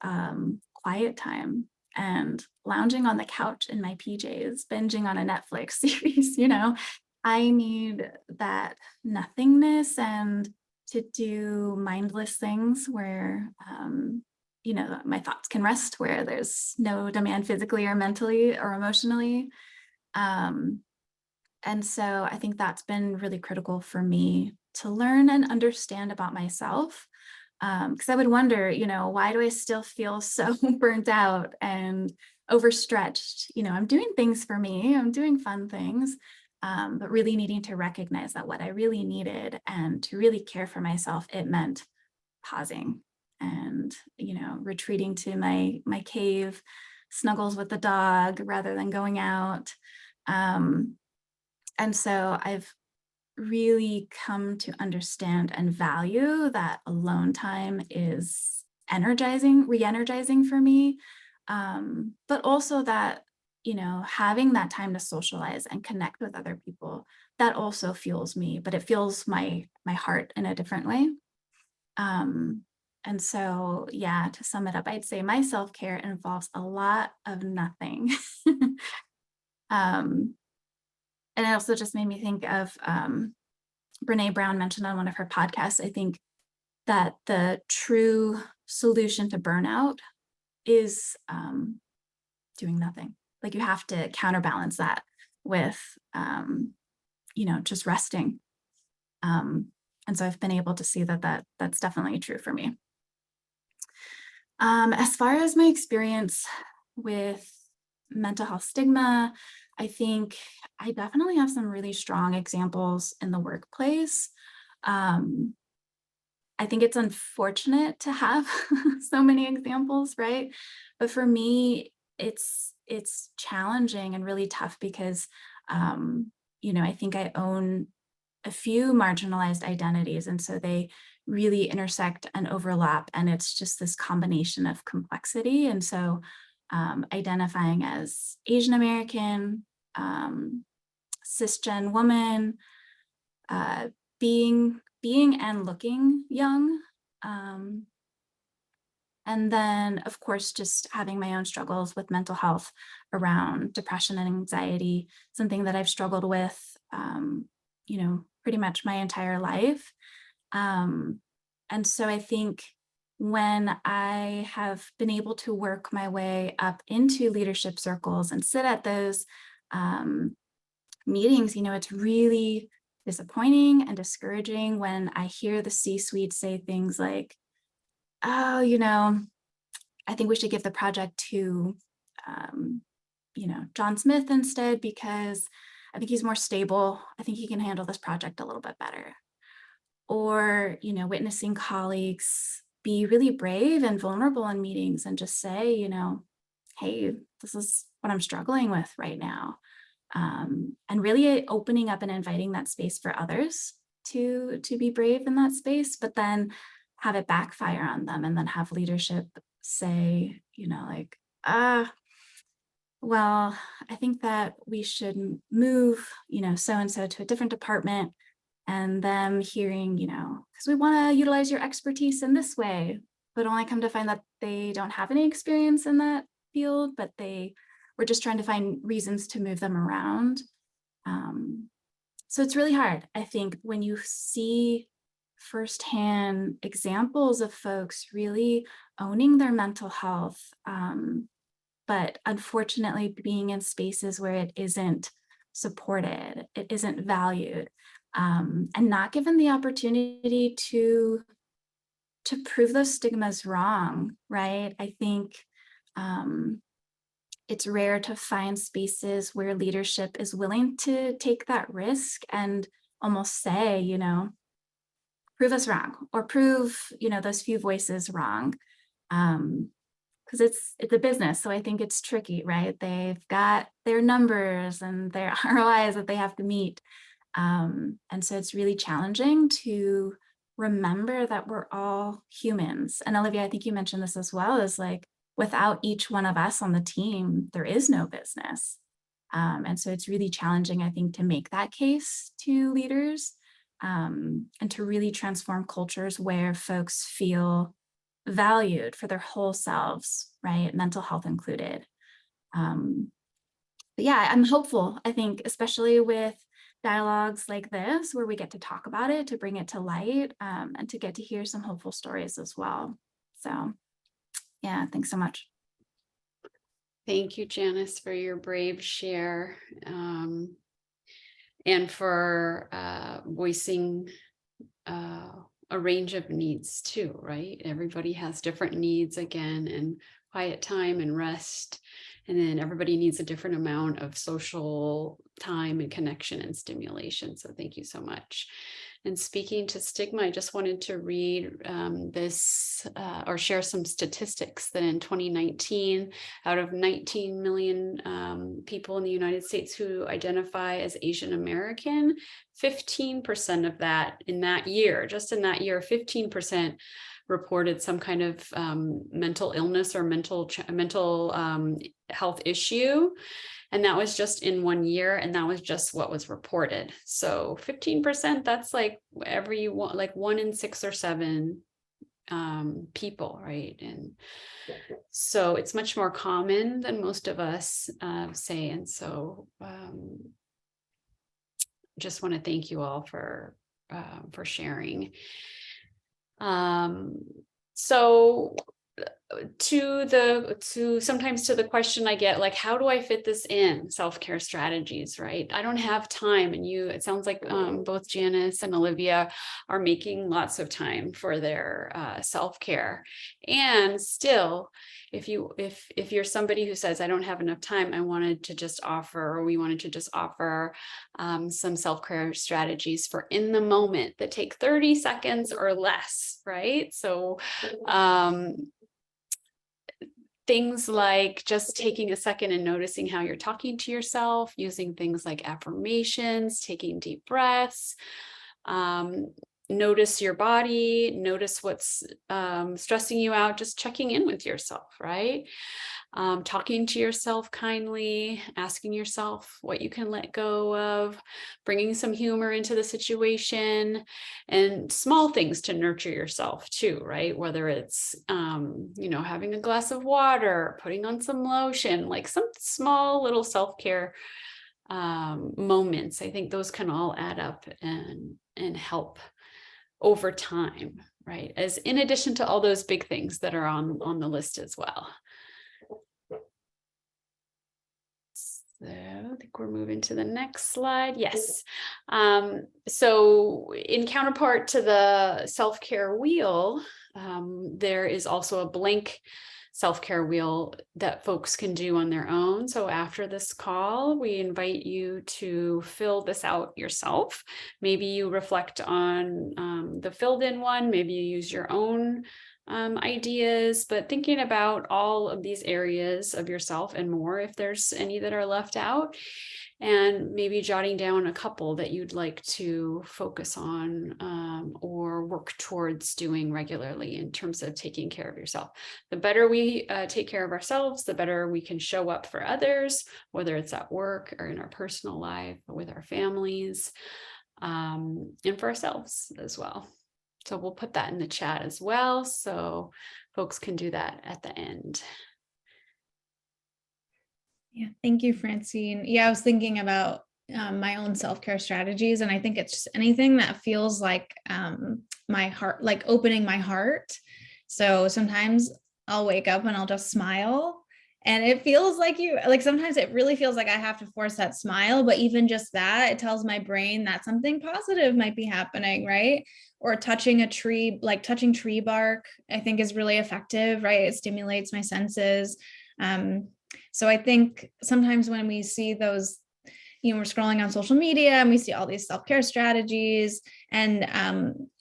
quiet time and lounging on the couch in my PJs, binging on a Netflix series. I need that nothingness and to do mindless things where my thoughts can rest, where there's no demand physically or mentally or emotionally. And so I think that's been really critical for me to learn and understand about myself. Because I would wonder, why do I still feel so burnt out and overstretched? I'm doing things for me, I'm doing fun things, but really needing to recognize that what I really needed and to really care for myself, it meant pausing and retreating to my cave, snuggles with the dog rather than going out. And so I've really come to understand and value that alone time is re-energizing for me. But also that, having that time to socialize and connect with other people, that also fuels me, but it fuels my heart in a different way. And so, yeah, to sum it up, I'd say my self-care involves a lot of nothing. And it also just made me think of Brene Brown mentioned on one of her podcasts, I think that the true solution to burnout is doing nothing. Like you have to counterbalance that with, just resting. And so I've been able to see that's definitely true for me. As far as my experience with mental health stigma, I think I definitely have some really strong examples in the workplace. I think it's unfortunate to have so many examples, right? But for me, it's challenging and really tough because, I think I own a few marginalized identities, and so they really intersect and overlap, and it's just this combination of complexity. And so, identifying as Asian American, cisgen woman, being and looking young. And then, of course, just having my own struggles with mental health around depression and anxiety, something that I've struggled with, pretty much my entire life. And so I think when I have been able to work my way up into leadership circles and sit at those meetings, it's really disappointing and discouraging when I hear the C-suite say things like, oh, I think we should give the project to, John Smith instead, because I think he's more stable. I think he can handle this project a little bit better. Or, witnessing colleagues be really brave and vulnerable in meetings and just say, hey, this is what I'm struggling with right now. And really opening up and inviting that space for others to be brave in that space, but then have it backfire on them and then have leadership say, well, I think that we should move, so-and-so to a different department, and them hearing, because we want to utilize your expertise in this way, but only come to find that they don't have any experience in that field, but we're just trying to find reasons to move them around. So it's really hard, I think, when you see firsthand examples of folks really owning their mental health, but unfortunately being in spaces where it isn't supported, it isn't valued, and not given the opportunity to prove those stigmas wrong, right? I think it's rare to find spaces where leadership is willing to take that risk and almost say, prove us wrong, or prove, those few voices wrong. Because it's a business. So I think it's tricky, right? They've got their numbers and their ROIs that they have to meet. And so it's really challenging to remember that we're all humans. And Olivia, I think you mentioned this as well, is like, without each one of us on the team, there is no business. And so it's really challenging, I think, to make that case to leaders, and to really transform cultures where folks feel valued for their whole selves, right? Mental health included. But yeah, I'm hopeful, I think, especially with dialogues like this, where we get to talk about it, to bring it to light, and to get to hear some hopeful stories as well. So yeah, thanks so much. Thank you, Janice, for your brave share, and for voicing a range of needs too, right? Everybody has different needs, again, and quiet time and rest. And then everybody needs a different amount of social time and connection and stimulation. So thank you so much. And speaking to stigma, I just wanted to read this or share some statistics that in 2019, out of 19 million people in the United States who identify as Asian American, 15% of that in that year, just in that year, 15% reported some kind of mental illness or mental health issue. And that was just in 1 year. And that was just what was reported. So 15%, that's like every one, like 1 in 6 or 7 people, right? And so it's much more common than most of us say. And so just want to thank you all for sharing. So sometimes to the question I get, like, how do I fit this in self-care strategies, right? I don't have time. And it sounds like both Janice and Olivia are making lots of time for their self-care. And still, if you're somebody who says, I don't have enough time, we wanted to just offer some self-care strategies for in the moment that take 30 seconds or less, right? So things like just taking a second and noticing how you're talking to yourself, using things like affirmations, taking deep breaths, notice your body, notice what's stressing you out, just checking in with yourself, right? Talking to yourself kindly, asking yourself what you can let go of, bringing some humor into the situation, and small things to nurture yourself too, right? Whether it's, having a glass of water, putting on some lotion, like some small little self-care moments. I think those can all add up and help over time, right? As in addition to all those big things that are on the list as well. So I think we're moving to the next slide. Yes. So in counterpart to the self-care wheel, there is also a blank self-care wheel that folks can do on their own. So after this call, we invite you to fill this out yourself. Maybe you reflect on the filled in one, maybe you use your own ideas, but thinking about all of these areas of yourself and more, if there's any that are left out, and maybe jotting down a couple that you'd like to focus on or work towards doing regularly in terms of taking care of yourself. The better we take care of ourselves, the better we can show up for others, whether it's at work or in our personal life, or with our families, and for ourselves as well. So we'll put that in the chat as well, so folks can do that at the end. Yeah, thank you, Francine. Yeah, I was thinking about my own self-care strategies, and I think it's just anything that feels like my heart, like opening my heart. So sometimes I'll wake up and I'll just smile, and it feels like sometimes it really feels like I have to force that smile, but even just that, it tells my brain that something positive might be happening, right? Or touching a tree, like touching tree bark, I think is really effective, right? It stimulates my senses. So I think sometimes when we see those, we're scrolling on social media and we see all these self-care strategies, and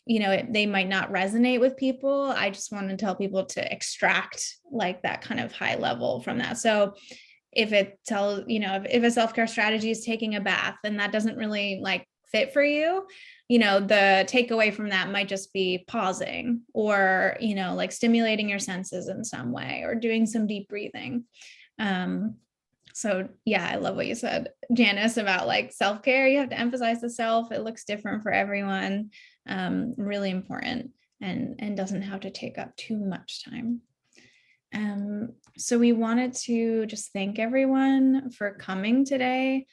they might not resonate with people. I just want to tell people to extract like that kind of high level from that. So if it tells, if a self-care strategy is taking a bath and that doesn't really like fit for you, the takeaway from that might just be pausing or, like stimulating your senses in some way or doing some deep breathing. So yeah, I love what you said, Janice, about like self-care. You have to emphasize the self. It looks different for everyone. Really important and doesn't have to take up too much time. So we wanted to just thank everyone for coming today.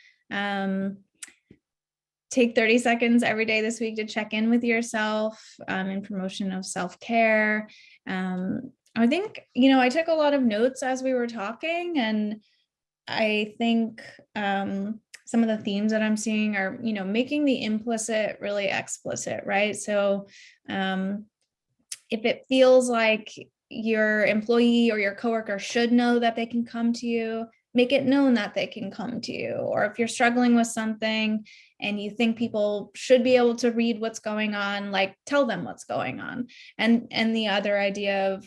Take 30 seconds every day this week to check in with yourself in promotion of self-care. I think, I took a lot of notes as we were talking, and I think some of the themes that I'm seeing are, making the implicit really explicit, right? So if it feels like your employee or your coworker should know that they can come to you, make it known that they can come to you. Or if you're struggling with something and you think people should be able to read what's going on, like tell them what's going on. And the other idea of,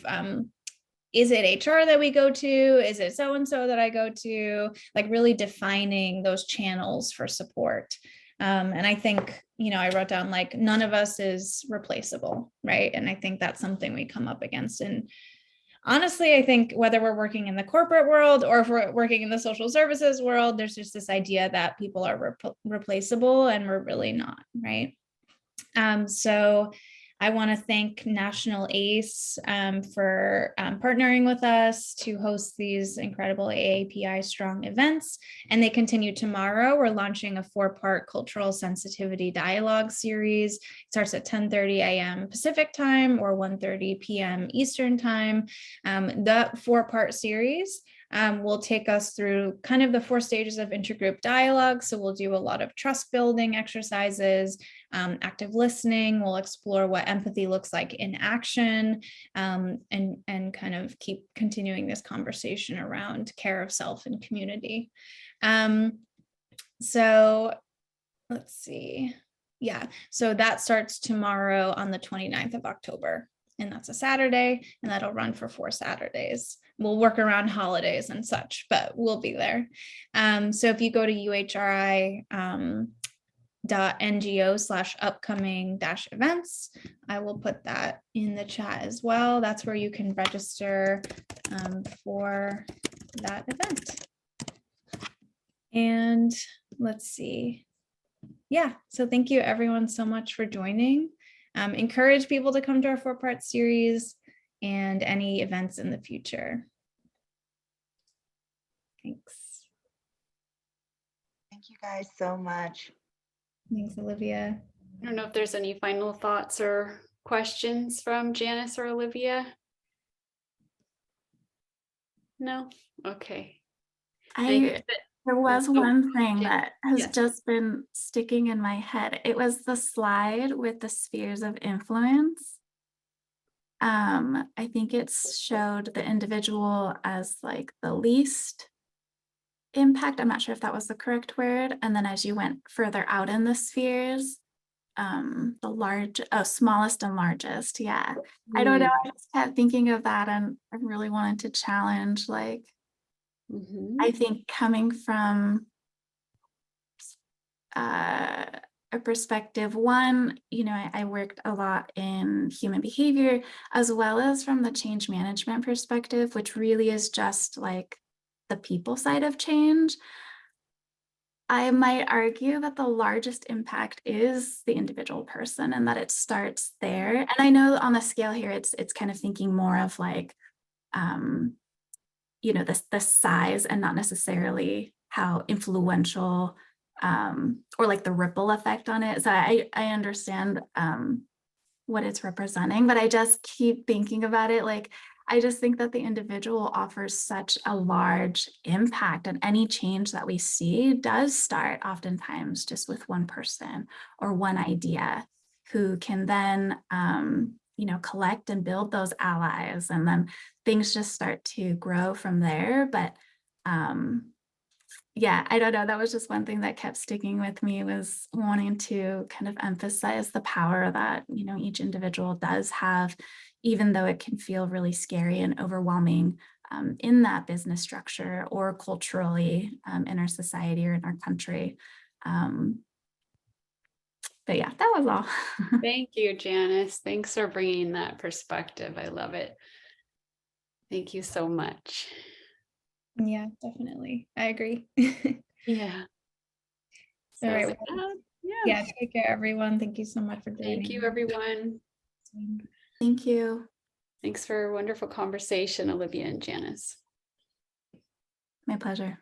is it HR that we go to? Is it so-and-so that I go to? Like really defining those channels for support. And I think, I wrote down like none of us is replaceable, right? And I think that's something we come up against. And honestly, I think whether we're working in the corporate world or if we're working in the social services world, there's just this idea that people are replaceable, and we're really not, right? So I want to thank National ACE for partnering with us to host these incredible AAPI Strong events. And they continue tomorrow. We're launching a 4-part cultural sensitivity dialogue series. It starts at 10:30 a.m. Pacific time or 1:30 p.m. Eastern time. The 4-part series will take us through kind of the 4 stages of intergroup dialogue. So we'll do a lot of trust building exercises, active listening. We'll explore what empathy looks like in action, and kind of keep continuing this conversation around care of self and community. So let's see. Yeah, so that starts tomorrow on the 29th of October. And that's a Saturday, and that'll run for 4 Saturdays. We'll work around holidays and such, but we'll be there. So if you go to UHRI.ngo/upcoming-events, I will put that in the chat as well. That's where you can register for that event. And let's see. Yeah, so thank you everyone so much for joining. Encourage people to come to our 4-part series and any events in the future. Thanks. Thank you guys so much. Thanks, Olivia. I don't know if there's any final thoughts or questions from Janice or Olivia. No? Okay. There was one thing Jan- that has yes. just been sticking in my head. It was the slide with the spheres of influence. I think it showed the individual as like the least impact. I'm not sure if that was the correct word. And then as you went further out in the spheres, smallest and largest. Yeah. I don't know. I just kept thinking of that, and I really wanted to challenge, like, I think coming from a perspective, one, I worked a lot in human behavior, as well as from the change management perspective, which really is just like the people side of change. I might argue that the largest impact is the individual person, and that it starts there. And I know on the scale here, it's kind of thinking more of like, the size, and not necessarily how influential, or like the ripple effect on it. So I understand what it's representing, but I just keep thinking about it. Like, I just think that the individual offers such a large impact, and any change that we see does start oftentimes just with one person or one idea, who can then, collect and build those allies, and then things just start to grow from there. But yeah, I don't know. That was just one thing that kept sticking with me, was wanting to kind of emphasize the power that, each individual does have, even though it can feel really scary and overwhelming in that business structure or culturally in our society or in our country. But yeah, that was all. Thank you, Janice. Thanks for bringing that perspective. I love it. Thank you so much. Yeah, definitely. I agree. Yeah. All right. Yeah. Take care, everyone. Thank you so much for joining. Thank you, everyone. Thank you. Thanks for a wonderful conversation, Olivia and Janice. My pleasure.